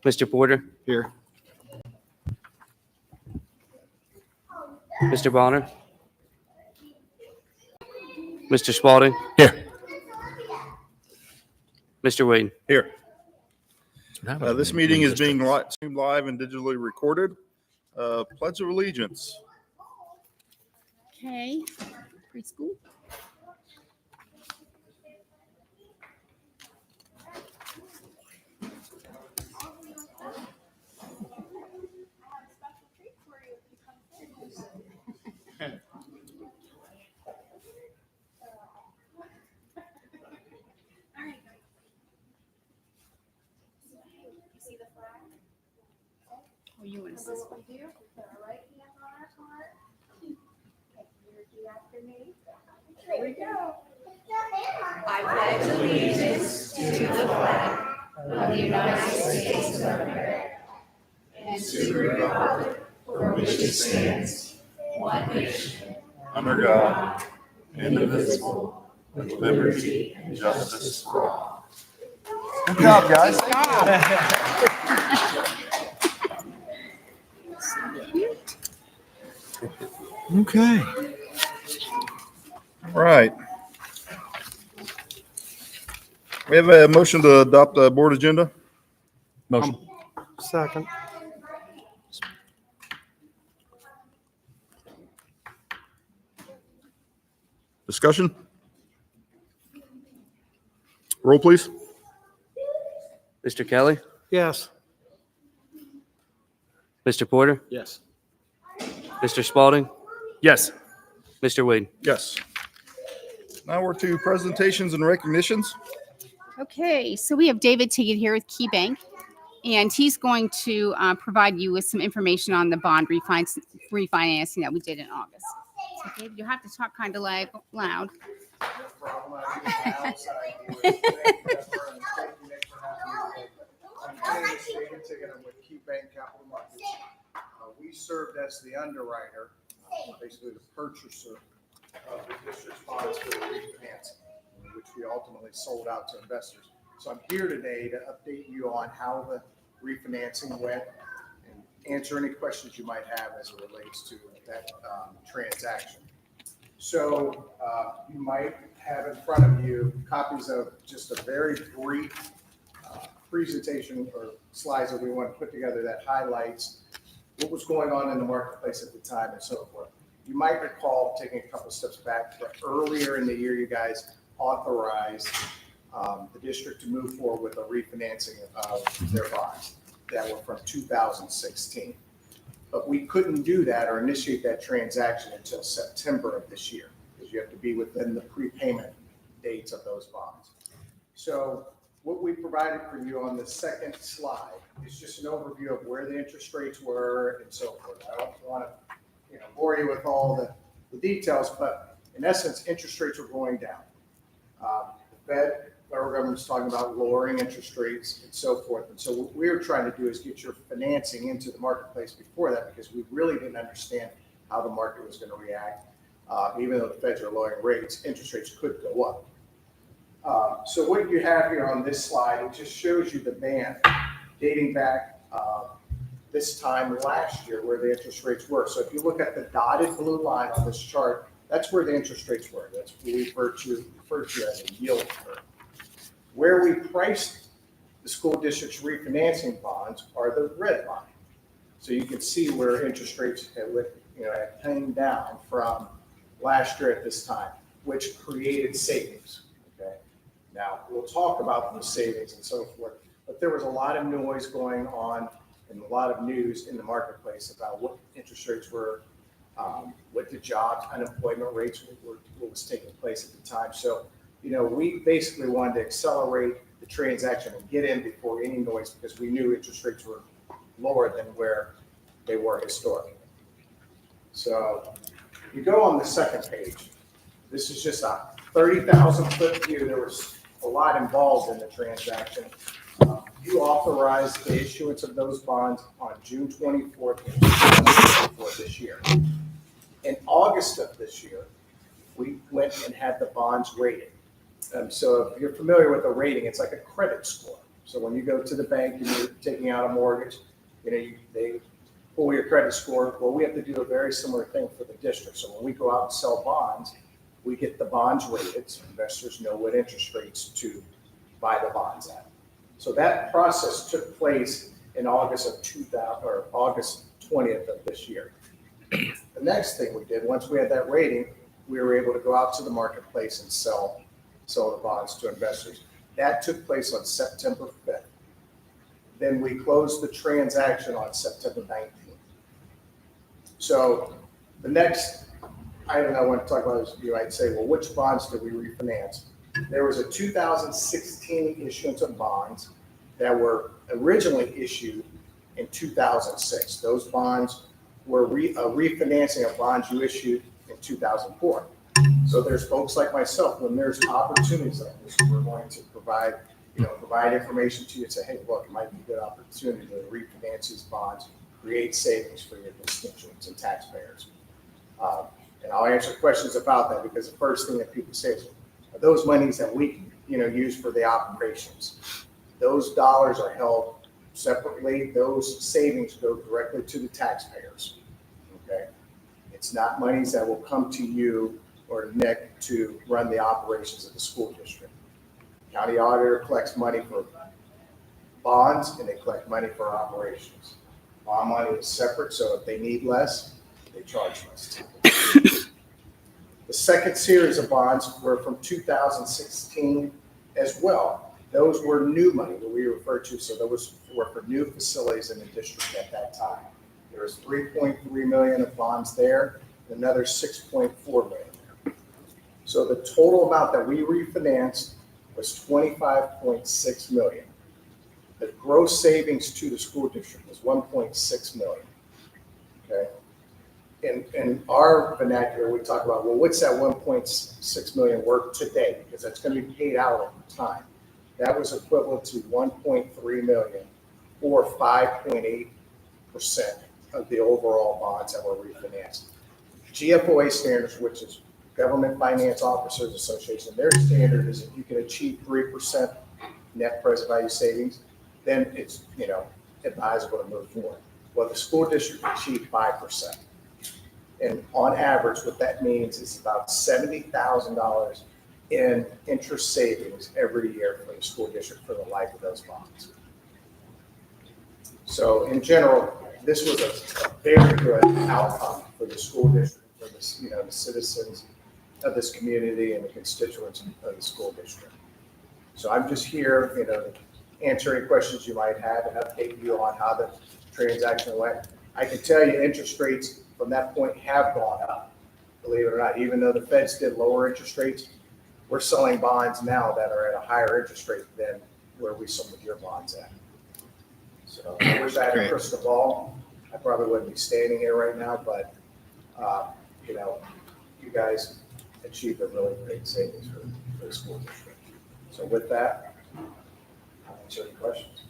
Mr. Porter, Here. Mr. Bonner, Mr. Spalding, Here. Mr. Wade. Here. This meeting is being streamed live and digitally recorded. Pledge of Allegiance. Okay, preschool. Oh, you want to see? We do. Put our right hand on our heart. And you repeat after me. Here we go. I pledge allegiance to the flag of the United States of America and to the republic for which it stands, one nation, Under God, indivisible, with liberty and justice for all. Good job, guys. Okay. All right. We have a motion to adopt the board agenda. Motion. Second. Discussion? Roll, please. Mr. Kelly, Yes. Mr. Porter, Yes. Mr. Spalding, Yes. Mr. Wade. Yes. Now we're to presentations and recognitions. Okay, so we have David Tiggett here with KeyBank, and he's going to provide you with some information on the bond refinancing that we did in August. So David, you have to talk kind of like loud. I'm David Tiggett. I'm with KeyBank Capital Markets. We served as the underwriter, basically the purchaser of the district's bonds for the refinance, which we ultimately sold out to investors. So I'm here today to update you on how the refinancing went and answer any questions you might have as it relates to that transaction. So you might have in front of you copies of just a very brief presentation or slides that we want to put together that highlights what was going on in the marketplace at the time and so forth. You might recall, taking a couple steps back, that earlier in the year, you guys authorized the district to move forward with a refinancing of their bonds that were from 2016. But we couldn't do that or initiate that transaction until September of this year, because you have to be within the prepayment dates of those bonds. So what we provided for you on the second slide is just an overview of where the interest rates were and so forth. I don't want to, bore you with all the details, but in essence, interest rates were going down. The federal government's talking about lowering interest rates and so forth. And so what we were trying to do is get your financing into the marketplace before that, because we really didn't understand how the market was going to react. Even though the feds are lowering rates, interest rates could go up. So what you have here on this slide, it just shows you the band dating back this time last year where the interest rates were. So if you look at the dotted blue line on this chart, that's where the interest rates were. That's what we refer to as a yield curve. Where we priced the school district's refinancing bonds are the red line. So you can see where interest rates had came down from last year at this time, which created savings. Okay. Now we'll talk about the savings and so forth, but there was a lot of noise going on and a lot of news in the marketplace about what interest rates were, what the jobs, unemployment rates were, what was taking place at the time. So, we basically wanted to accelerate the transaction and get in before any noise, because we knew interest rates were lower than where they were historically. So you go on the second page. This is just a 30,000 foot view. There was a lot involved in the transaction. You authorized the issuance of those bonds on June 24th of this year. In August of this year, we went and had the bonds rated. So if you're familiar with a rating, it's like a credit score. So when you go to the bank and you're taking out a mortgage, they pull your credit score. Well, we have to do a very similar thing for the district. So when we go out and sell bonds, we get the bonds rated, so investors know what interest rates to buy the bonds at. So that process took place in August of 2000, or August 20th of this year. The next thing we did, once we had that rating, we were able to go out to the marketplace and sell the bonds to investors. That took place on September 5th. Then we closed the transaction on September 19th. So the next item I want to talk about is, you might say, well, which bonds did we refinance? There was a 2016 issuance of bonds that were originally issued in 2006. Those bonds were refinancing of bonds you issued in 2004. So there's folks like myself, when there's opportunities like this, we're going to provide information to you and say, hey, look, it might be a good opportunity to refinance these bonds, create savings for your constituents and taxpayers. And I'll answer questions about that, because the first thing that people say is, are those monies that we use for the operations? Those dollars are held separately. Those savings go directly to the taxpayers. Okay, it's not monies that will come to you or Nick to run the operations of the school district. County auditor collects money for bonds and they collect money for operations. Bond money is separate, so if they need less, they charge less. The second series of bonds were from 2016 as well. Those were new money that we refer to, so those were for new facilities in the district at that time. There was 3.3 million of bonds there, and another 6.4 million there. So the total amount that we refinanced was 25.6 million. The gross savings to the school district was 1.6 million. Okay. In our vernacular, we talk about, well, what's that 1.6 million worth today? Because that's going to be paid out over time. That was equivalent to 1.3 million, or 5.8% of the overall bonds that were refinanced. GFOA standards, which is Government Finance Officers Association, their standard is if you can achieve 3% net present value savings, then it's advisable to move forward. Well, the school district achieved 5%. And on average, what that means is about $70,000 in interest savings every year for the school district for the life of those bonds. So in general, this was a very good outcome for the school district, for the citizens of this community and the constituents of the school district. So I'm just here, to answer any questions you might have and update you on how the transaction went. I can tell you interest rates from that point have gone up, believe it or not. Even though the Feds did lower interest rates, we're selling bonds now that are at a higher interest rate than where we sold your bonds at. So I wish I had a crystal ball. I probably wouldn't be standing here right now, but you guys achieved a really great savings for the school district. So with that, I'll answer any questions.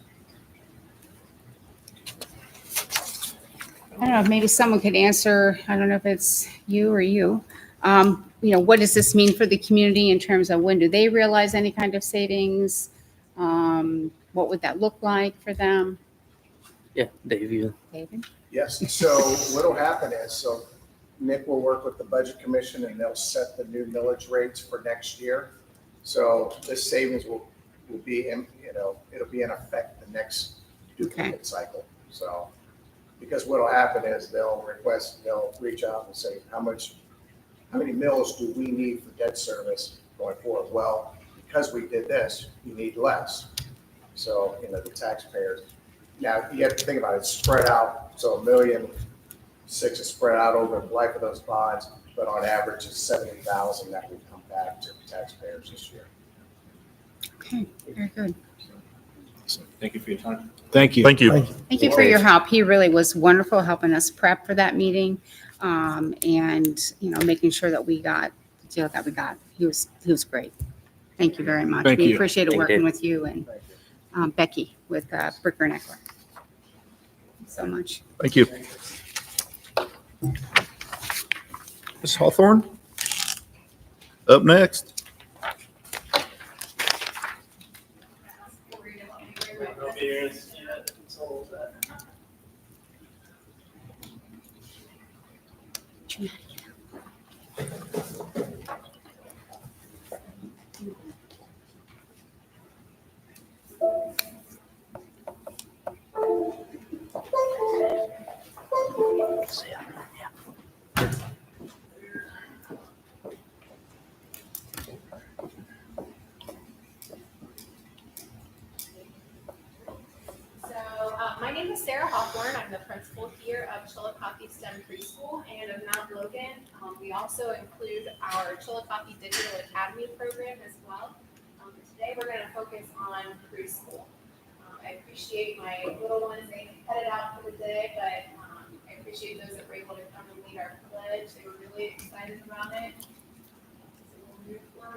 I don't know if maybe someone could answer, I don't know if it's you or you. What does this mean for the community in terms of when do they realize any kind of savings? What would that look like for them? Yeah, Dave, you. David? Yes, so what'll happen is, so Nick will work with the Budget Commission and they'll set the new millage rates for next year. So this savings will be in, it'll be in effect the next duplicate cycle. So, because what'll happen is they'll reach out and say, how many mills do we need for debt service going forward? Well, because we did this, you need less. So, the taxpayers. Now, you have to think about it, it's spread out. So $1.6 million is spread out over the life of those bonds, but on average, it's $70,000 that will come back to the taxpayers this year. Okay, very good. Thank you for your time. Thank you. Thank you. Thank you for your help. He really was wonderful helping us prep for that meeting, and making sure that we got the deal that we got. He was great. Thank you very much. Thank We you. appreciated Thank you. working with you and Thank you. Becky with Bricker and Eckler. So much. Thank you. Ms. Hawthorne, up next. I'll be here. Yeah, it's all that. My name is Sarah Hawthorne. I'm the principal here of Chillicothe STEM Preschool and of Mount Logan. We also include our Chillicothe Digital Academy program as well. Today we're going to focus on preschool. I appreciate my little ones. They headed out for the day, but I appreciate those that were able to come and lead our pledge. They were really excited about it.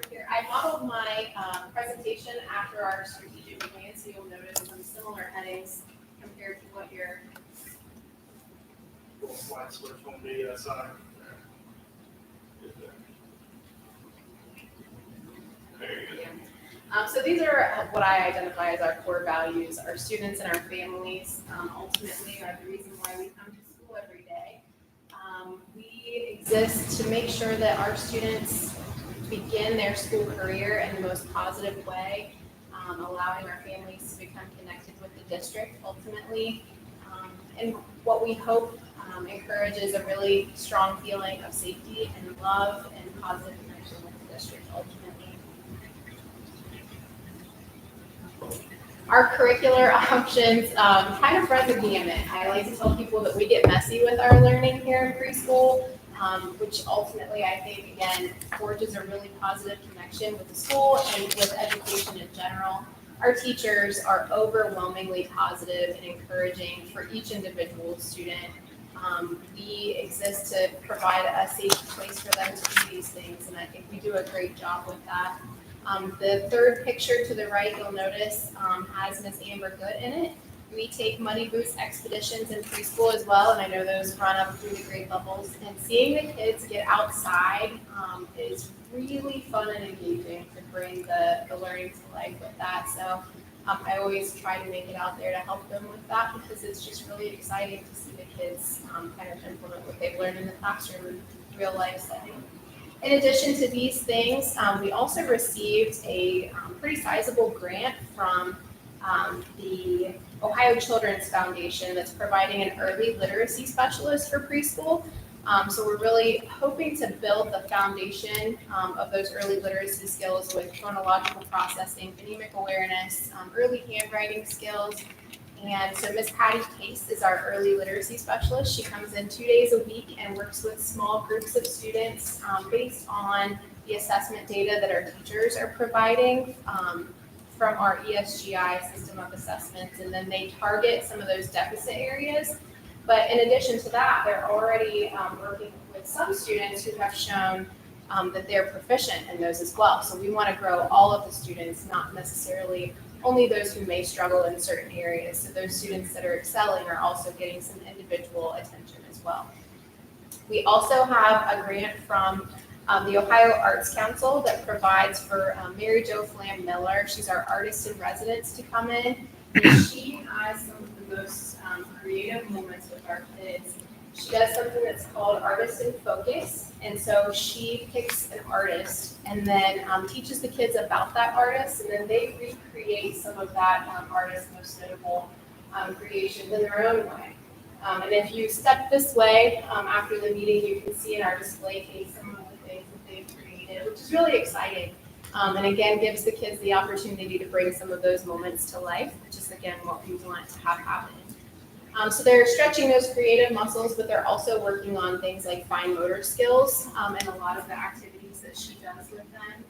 Here. I modeled my presentation after our strategic plan, so you'll notice some similar headings compared to what your Slide switch won't be assigned. Very good. So these are what I identify as our core values. Our students and our families ultimately are the reason why we come to school every day. We exist to make sure that our students begin their school career in the most positive way, allowing our families to become connected with the district ultimately. And what we hope encourages a really strong feeling of safety and love and positive connection with the district ultimately. Our curricular options kind of run the gamut. I like to tell people that we get messy with our learning here in preschool, which ultimately I think, again, forges a really positive connection with the school and with education in general. Our teachers are overwhelmingly positive and encouraging for each individual student. We exist to provide a safe place for them to do these things, and I think we do a great job with that. The third picture to the right, you'll notice, has Miss Amber Good in it. We take Muddy Boots expeditions in preschool as well, and I know those run up through the grade levels. And seeing the kids get outside is really fun and engaging to bring the learning to life with that. So I always try to make it out there to help them with that because it's just really exciting to see the kids kind of implement what they've learned in the classroom in real life setting. In addition to these things, we also received a pretty sizable grant from the Ohio Children's Foundation that's providing an early literacy specialist for preschool. So we're really hoping to build the foundation of those early literacy skills with phonological processing, phonemic awareness, early handwriting skills. And so Miss Patty Case is our early literacy specialist. She comes in 2 days a week and works with small groups of students based on the assessment data that our teachers are providing from our ESGI system of assessments. And then they target some of those deficit areas. But in addition to that, they're already working with some students who have shown that they're proficient in those as well. So we want to grow all of the students, not necessarily only those who may struggle in certain areas. So those students that are excelling are also getting some individual attention as well. We also have a grant from the Ohio Arts Council that provides for Mary Jo Flam Miller. She's our artist in residence to come in. And she has some of the most creative moments with our kids. She does something that's called Artist in Focus. And so she picks an artist and then teaches the kids about that artist. And then they recreate some of that artist's most notable creations in their own way. And if you step this way after the meeting, you can see in our display case some of the things that they've created, which is really exciting. And again, gives the kids the opportunity to bring some of those moments to life, which is again what we want to have happen. So they're stretching those creative muscles, but they're also working on things like fine motor skills and a lot of the activities that she does with them.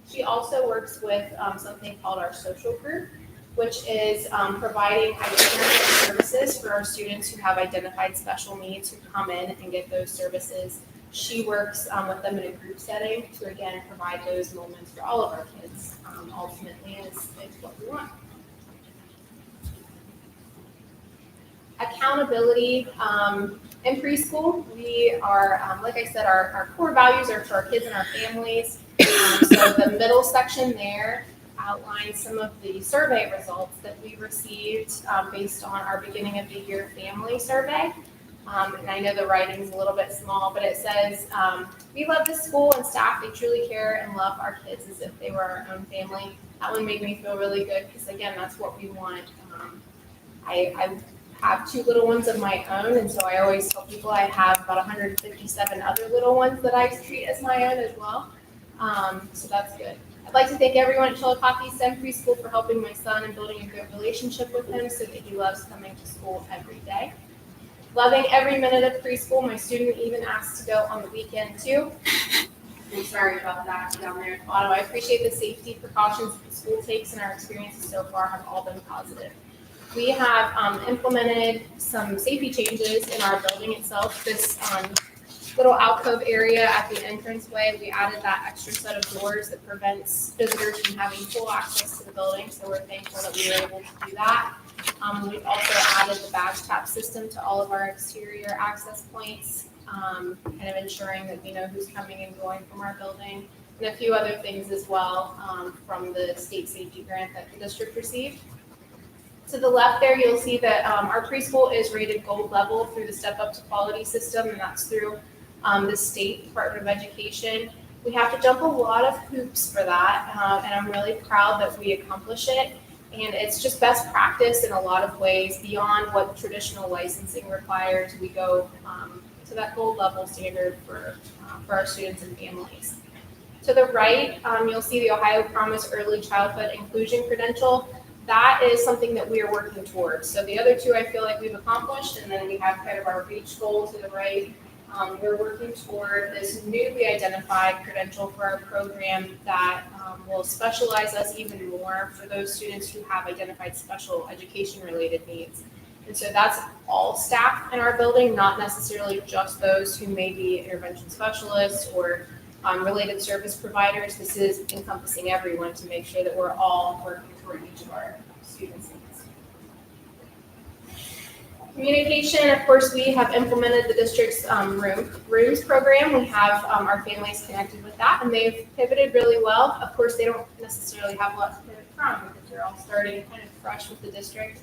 She also works with something called our social group, which is providing itinerant services for our students who have identified special needs who come in and get those services. She works with them in a group setting to, again, provide those moments for all of our kids. Ultimately, is what we want. Accountability in preschool, we are, like I said, our core values are for our kids and our families. So the middle section there outline some of the survey results that we received based on our beginning of the year family survey. And I know the writing's a little bit small, but it says, we love this school and staff. They truly care and love our kids as if they were our own family. That one made me feel really good because, again, that's what we want. I have 2 little ones of my own, and so I always tell people I have about 157 other little ones that I treat as my own as well. So that's good. I'd like to thank everyone at Chillicothe STEM Preschool for helping my son and building a good relationship with him so that he loves coming to school every day. Loving every minute of preschool. My student even asked to go on the weekend too. I'm sorry about that down there in Otto. I appreciate the safety precautions that the school takes, and our experiences so far have all been positive. We have implemented some safety changes in our building itself. This little alcove area at the entranceway, we added that extra set of doors that prevents visitors from having full access to the building, so we're thankful that we were able to do that. We've also added the badge tap system to all of our exterior access points, kind of ensuring that we know who's coming and going from our building, and a few other things as well from the state safety grant that the district received. To the left there, you'll see that our preschool is rated gold level through the Step Up to Quality system, and that's through the State Department of Education. We have to jump a lot of hoops for that, and I'm really proud that we accomplish it. And it's just best practice in a lot of ways beyond what traditional licensing requires. We go to that gold level standard for our students and families. To the right, you'll see the Ohio Promise Early Childhood Inclusion Credential. That is something that we are working towards. So the other 2 I feel like we've accomplished, and then we have kind of our reach goal to the right. We're working toward this newly identified credential for our program that will specialize us even more for those students who have identified special education related needs. And so that's all staff in our building, not necessarily just those who may be intervention specialists or related service providers. This is encompassing everyone to make sure that we're all working toward each of our students' needs. Communication, of course, we have implemented the district's rooms program. We have our families connected with that, and they've pivoted really well. Of course, they don't necessarily have a lot to pivot from because they're all starting kind of fresh with the district.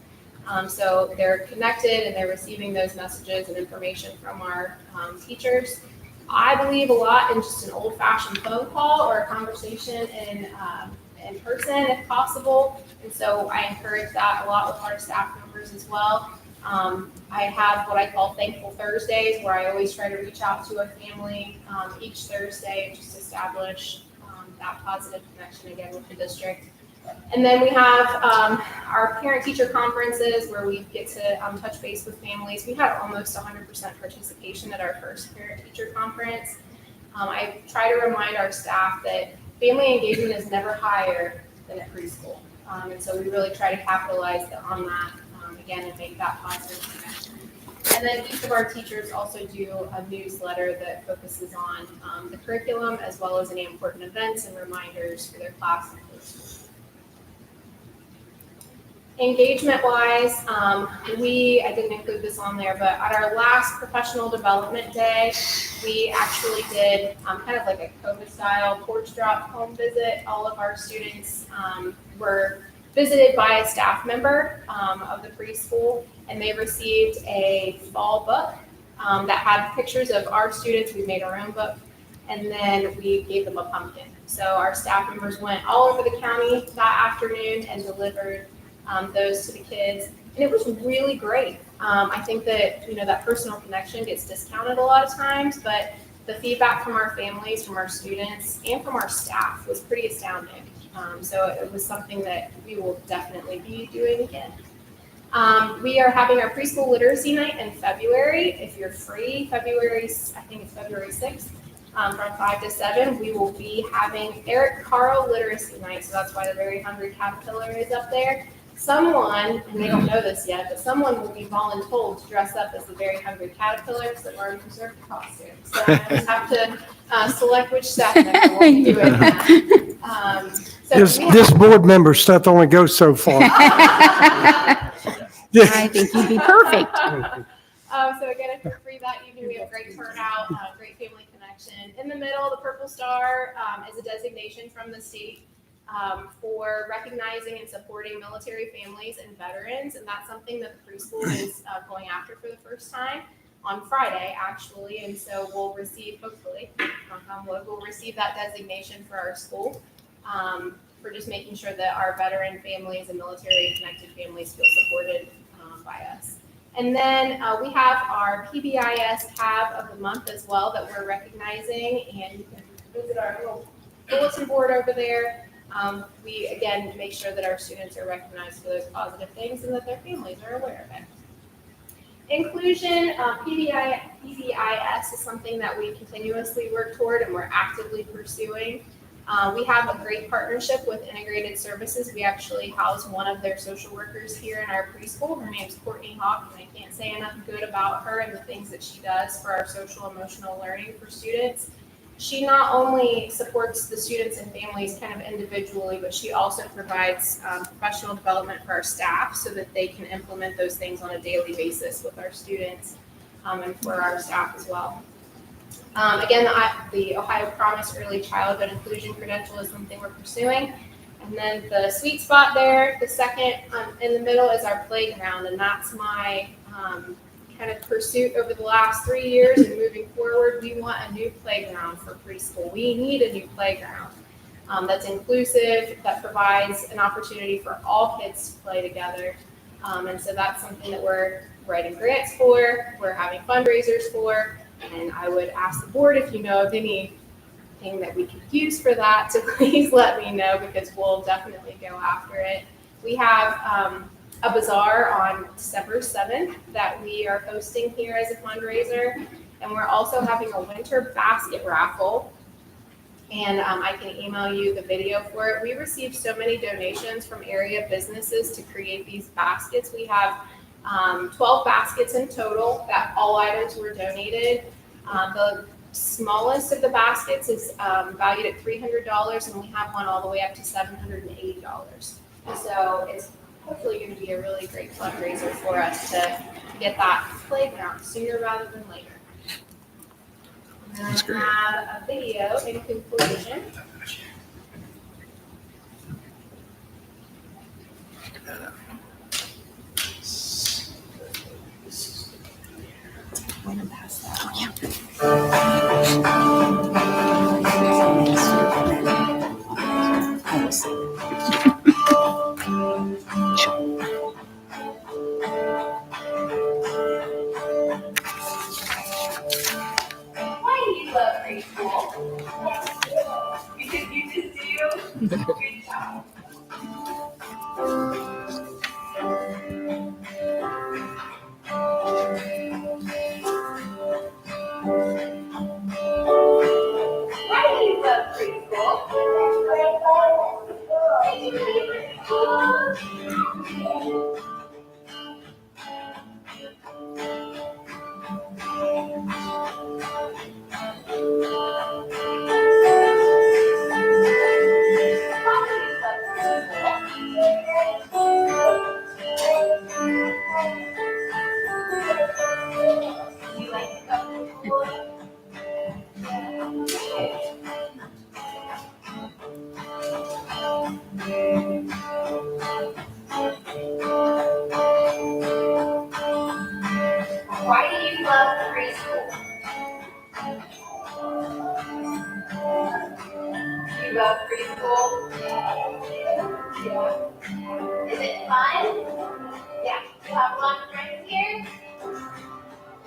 So they're connected and they're receiving those messages and information from our teachers. I believe a lot in just an old-fashioned phone call or a conversation in person if possible. And so I encourage that a lot with our staff members as well. I have what I call Thankful Thursdays, where I always try to reach out to a family each Thursday and just establish that positive connection again with the district. And then we have our parent-teacher conferences where we get to touch base with families. We had almost 100% participation at our first parent-teacher conference. I try to remind our staff that family engagement is never higher than at preschool. And so we really try to capitalize on that again and make that positive connection. And then each of our teachers also do a newsletter that focuses on the curriculum as well as any important events and reminders for their class. Engagement-wise, I didn't include this on there, but at our last professional development day, we actually did kind of like a COVID-style porch drop home visit. All of our students were visited by a staff member of the preschool, and they received a fall book that had pictures of our students. We made our own book, and then we gave them a pumpkin. So our staff members went all over the county that afternoon and delivered those to the kids, and it was really great. I think that that personal connection gets discounted a lot of times, but the feedback from our families, from our students, and from our staff was pretty astounding. So it was something that we will definitely be doing again. We are having our preschool literacy night in February. If you're free, I think it's February 6th, from 5 to 7, we will be having Eric Carl Literacy Night. So that's why the Very Hungry Caterpillar is up there. Someone, and they don't know this yet, but someone will be voluntold to dress up as the Very Hungry Caterpillar because they've already reserved the costume. So I just have to select which staff member will be doing that. This board member stuff only goes so far. I think you'd be perfect. So again, if you're free that evening, we have great turnout, great family connection. In the middle, the Purple Star is a designation from the state for recognizing and supporting military families and veterans. And that's something that the preschool is going after for the first time on Friday, actually. And so we'll receive, hopefully, we'll receive that designation for our school for just making sure that our veteran families and military connected families feel supported by us. And then we have our PBIS tab of the month as well that we're recognizing, and you can visit our little bulletin board over there. We, again, make sure that our students are recognized for those positive things and that their families are aware of it. Inclusion, PBIS is something that we continuously work toward and we're actively pursuing. We have a great partnership with Integrated Services. We actually house one of their social workers here in our preschool. Her name's Courtney Hawk, and I can't say enough good about her and the things that she does for our social emotional learning for students. She not only supports the students and families kind of individually, but she also provides professional development for our staff so that they can implement those things on a daily basis with our students and for our staff as well. Again, the Ohio Promise Early Childhood Inclusion Credential is something we're pursuing. And then the sweet spot there, the second in the middle, is our playground. And that's my kind of pursuit over the last 3 years and moving forward. We want a new playground for preschool. We need a new playground that's inclusive, that provides an opportunity for all kids to play together. And so that's something that we're writing grants for, we're having fundraisers for. And I would ask the board if you know of anything that we could use for that, so please let me know because we'll definitely go after it. We have a bazaar on December 7th that we are hosting here as a fundraiser. And we're also having a winter basket raffle. And I can email you the video for it. We received so many donations from area businesses to create these baskets. We have 12 baskets in total that all items were donated. The smallest of the baskets is valued at $300, and we have one all the way up to $780. And so it's hopefully going to be a really great fundraiser for us to get that playground sooner rather than later. And That's great. I have a video in conclusion. Why do you love preschool? Because you just do. Good job. Why do you love preschool? You like to go to school? Why do you love preschool? You love preschool? Yeah. Is it fun? Yeah. You have a lot of friends here?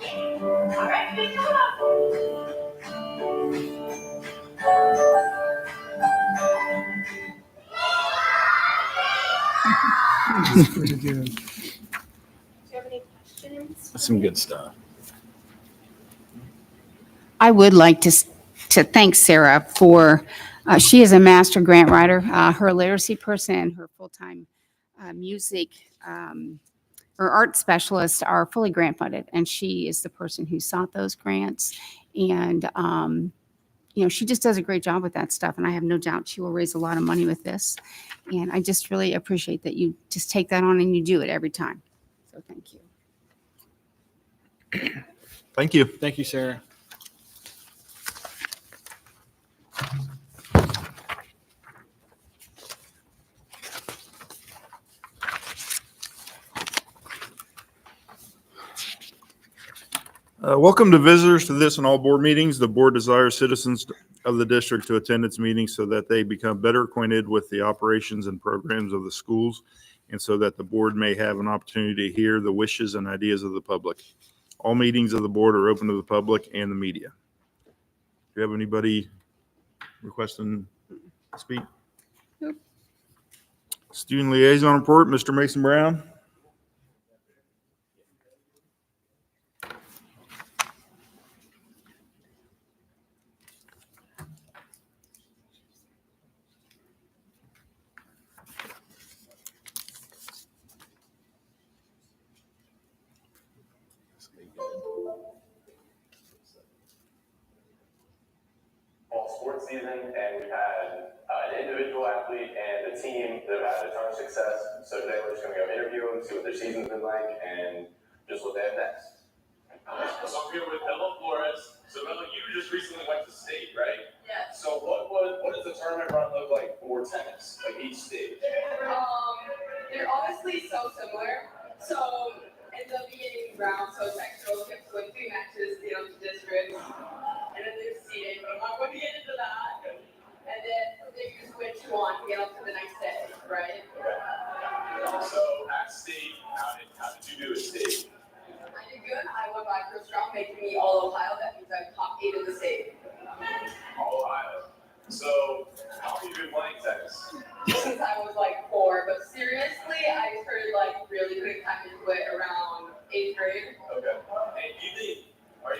Yeah. All right, good job. That's pretty good. Do you have any questions? That's some good stuff. I would like to thank Sarah for, she is a master grant writer. Her literacy person, her full-time music or art specialists are fully grant funded. And she is the person who sought those grants. And, you know, she just does a great job with that stuff. And I have no doubt she will raise a lot of money with this. And I just really appreciate that you just take that on and you do it every time. So thank you. Thank you. Thank you, Sarah. Welcome to visitors to this and all board meetings. The board desires citizens of the district to attend its meetings so that they become better acquainted with the operations and programs of the schools, and so that the board may have an opportunity to hear the wishes and ideas of the public. All meetings of the board are open to the public and the media. Do you have anybody requesting to speak? Nope. Student liaison report, Mr. Mason Brown. Fall sports season, and we've had an individual athlete and a team that have had a ton of success. So today we're just going to go interview them, see what their season's been like, and just what they have next. So I'm here with Bella Flores. So Bella, you just recently went to state, right? Yeah. So what does the tournament run look like for tennis, like each stage? They're honestly so similar. So in the beginning round, so sectional, you have to win 3 matches, to districts, and then there's seeding, but I'm not going to get into that. And then from there you just win 2 on to get up to the next day, right? So at state, how did you do at state? I did good. I won my first round, making me all Ohio. That means I'm top 8 in the state. All Ohio. So how have you been playing tennis? Since I was like 4, but seriously, I started like really putting time into it around 8th grade. Okay. And you think,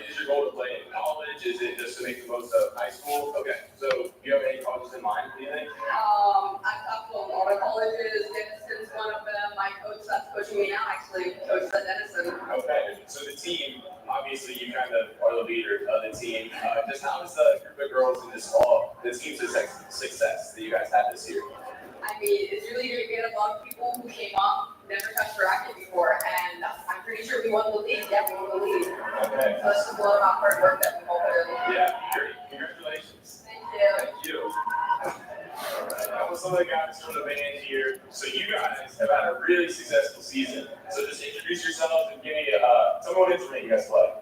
is your goal to play in college? Is it just to make the most of high school? Okay. So do you have any colleges in mind, do you think? I've talked to a lot of colleges. Dennison's one of them. My coach that's coaching me now actually coaches at Denison. Okay. So the team, obviously you kind of are the leader of the team. Just how is the group of girls in this fall, the team's success that you guys had this year? I mean, it's really good to get a lot of people who came up, never touched a racket before, and I'm pretty sure we won the league. Yeah, we won the league. Okay. So it's just a lot of hard work that we all put in. Yeah, great. Congratulations. Thank you. Thank you. All right. That was some of the guys from the band here. So you guys have had a really successful season. So just introduce yourselves and give me tell me what instrument you guys play.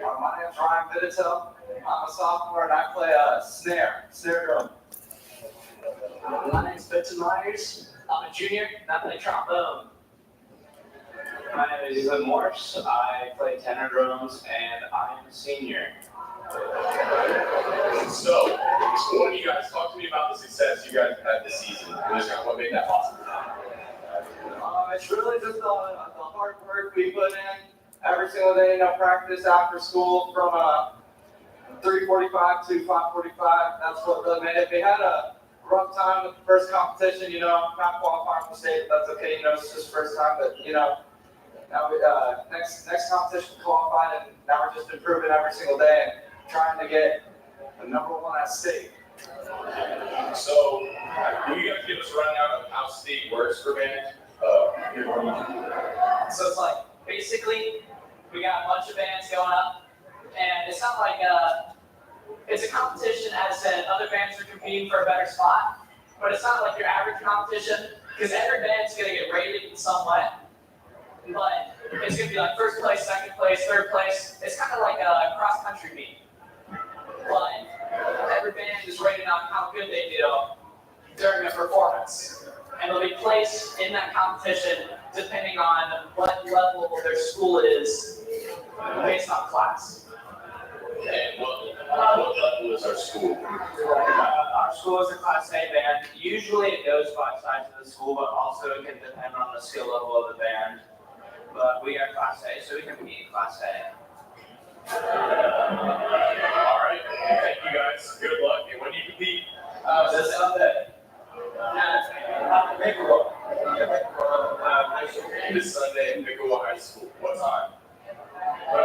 My name's Ryan Vidito. I'm a sophomore and I play snare drum. My name's Benson Myers. I'm a junior and I play trombone. My name is Ethan Morse. I play tenor drums and I'm a senior. So, what do you guys talk to me about the success you guys had this season? And just kind of what made that possible? It's really just the hard work we put in every single day. Practice after school from 3:45 to 5:45. That's what really made it. We had a rough time with the first competition. Not qualifying for state, but that's okay. It's just first time. But now we next competition qualified, and now we're just improving every single day and trying to get the #1 at state. So, will you guys give us a rundown of how state works for bands? So it's like, basically, we got a bunch of bands going up, and it's not like it's a competition as in other bands are competing for a better spot, but it's not like your average competition, because every band's gonna get rated in some way. But it's gonna be like first place, second place, third place. It's kind of like a cross-country meet. But every band is rated on how good they do during a performance. And they'll be placed in that competition depending on what level their school is based on class. And what level is our school? Our school is a Class A band. Usually it goes by size of the school, but also it can depend on the skill level of the band. But we are Class A, so we can be Class A. All right. Thank you guys. Good luck. And when do you compete? This Sunday. This Sunday in Mickowa High School. What time? I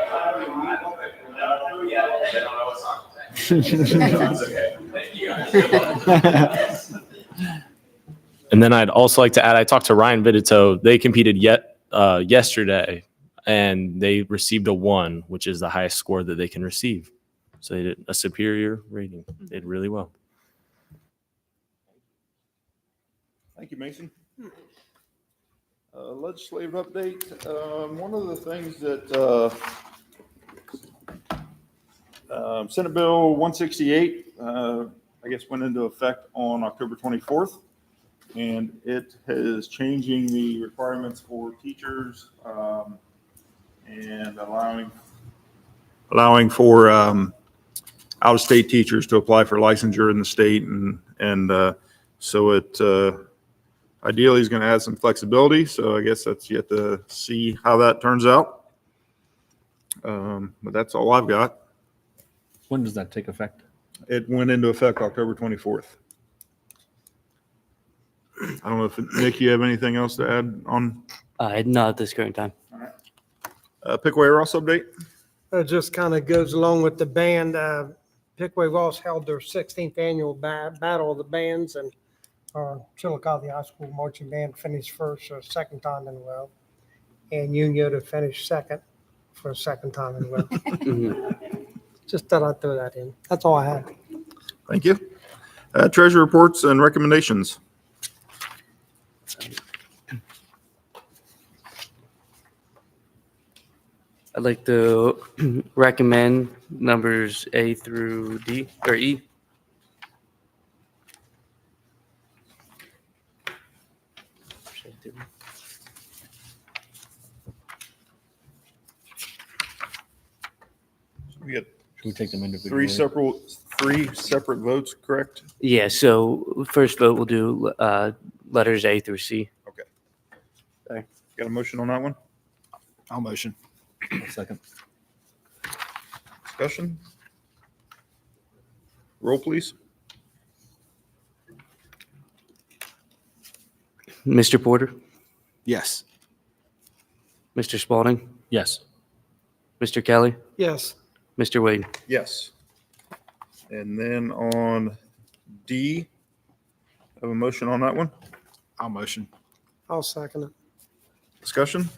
don't know yet. They don't know what time. That's okay. Thank you guys. Good luck. And then I'd also like to add, I talked to Ryan Vidito. They competed yesterday, and they received a 1, which is the highest score that they can receive. So they did a superior rating. They did really well. Thank you, Mason. Legislative update. One of the things that Senate Bill 168, I guess, went into effect on October 24th. And it is changing the requirements for teachers and allowing for out-of-state teachers to apply for licensure in the state. And so it ideally is going to add some flexibility. So I guess that's yet to see how that turns out. But that's all I've got. When does that take effect? It went into effect October 24th. I don't know if, Nick, you have anything else to add on Not at this current time. Pickaway Ross update? It just kind of goes along with the band. Pickaway Ross held their 16th annual Battle of the Bands, and Chillicothe High School Marching Band finished first for a second time in a row. And Unioto finished second for a second time in a row. Just thought I'd throw that in. That's all I have. Thank you. Treasury reports and recommendations. I'd like to recommend numbers A through D or E. We got Should we take them individually? three separate votes, correct? Yeah, so first vote we'll do letters A through C. Okay. Sorry. Got a motion on that one? I'll motion. Second. Discussion? Roll, please. Mr. Porter, Yes. Mr. Spalding, Yes. Mr. Kelly, Yes. Mr. Wade. Yes. And then on D, have a motion on that one? I'll motion. I'll second it. Discussion?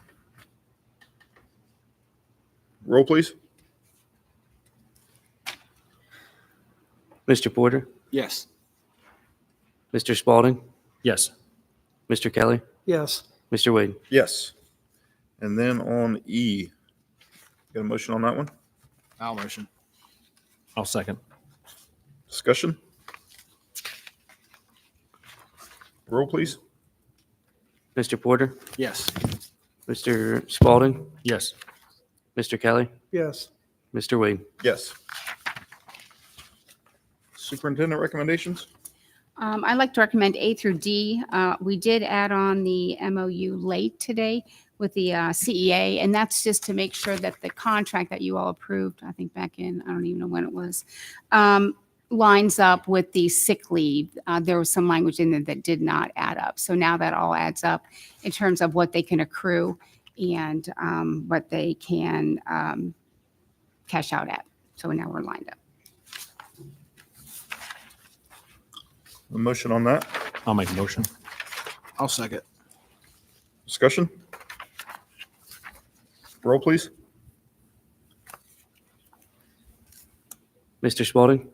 Roll, please. Mr. Porter, Yes. Mr. Spalding, Yes. Mr. Kelly, Yes. Mr. Wade. Yes. And then on E, got a motion on that one? I'll motion. I'll second. Discussion? Roll, please. Mr. Porter, Yes. Mr. Spalding, Yes. Mr. Kelly, Yes. Mr. Wade. Yes. Superintendent recommendations? I'd like to recommend A through D. We did add on the MOU late today with the CEA, and that's just to make sure that the contract that you all approved, I think back in, I don't even know when it was, lines up with the sick leave. There was some language in there that did not add up. So now that all adds up in terms of what they can accrue and what they can cash out at. So now we're lined up. A motion on that? I'll make a motion. I'll second. Discussion? Roll, please. Mr. Spalding,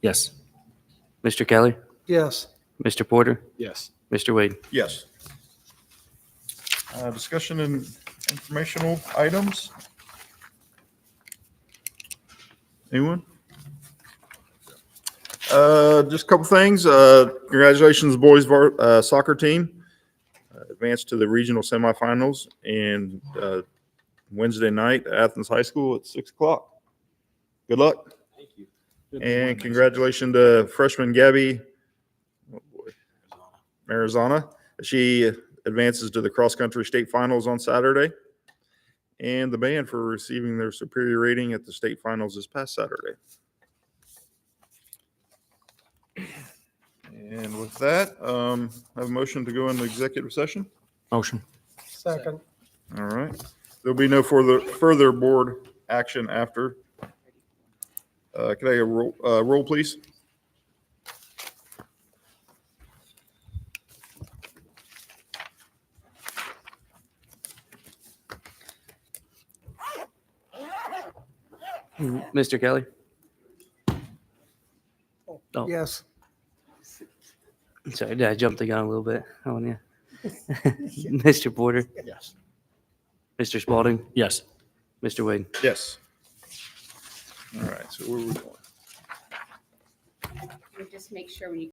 Yes. Mr. Kelly, Yes. Mr. Porter, Yes. Mr. Wade. Yes. Discussion and informational items? Anyone? Just a couple things. Congratulations, boys soccer team. Advanced to the regional semifinals and Wednesday night at Athens High School at 6:00. Good luck. Thank you. And congratulations to freshman Gabby Marizana. She advances to the cross-country state finals on Saturday. And the band for receiving their superior rating at the state finals this past Saturday. And with that, I have a motion to go into executive session. Motion. Second. All right. There'll be no further board action after. Can I get a roll, please? Mr. Kelly? Oh. Yes. Sorry, I jumped the gun a little bit on you. Mr. Porter, Yes. Mr. Spalding, Yes. Mr. Wade. Yes. All right. So So where are we going? And just make sure when you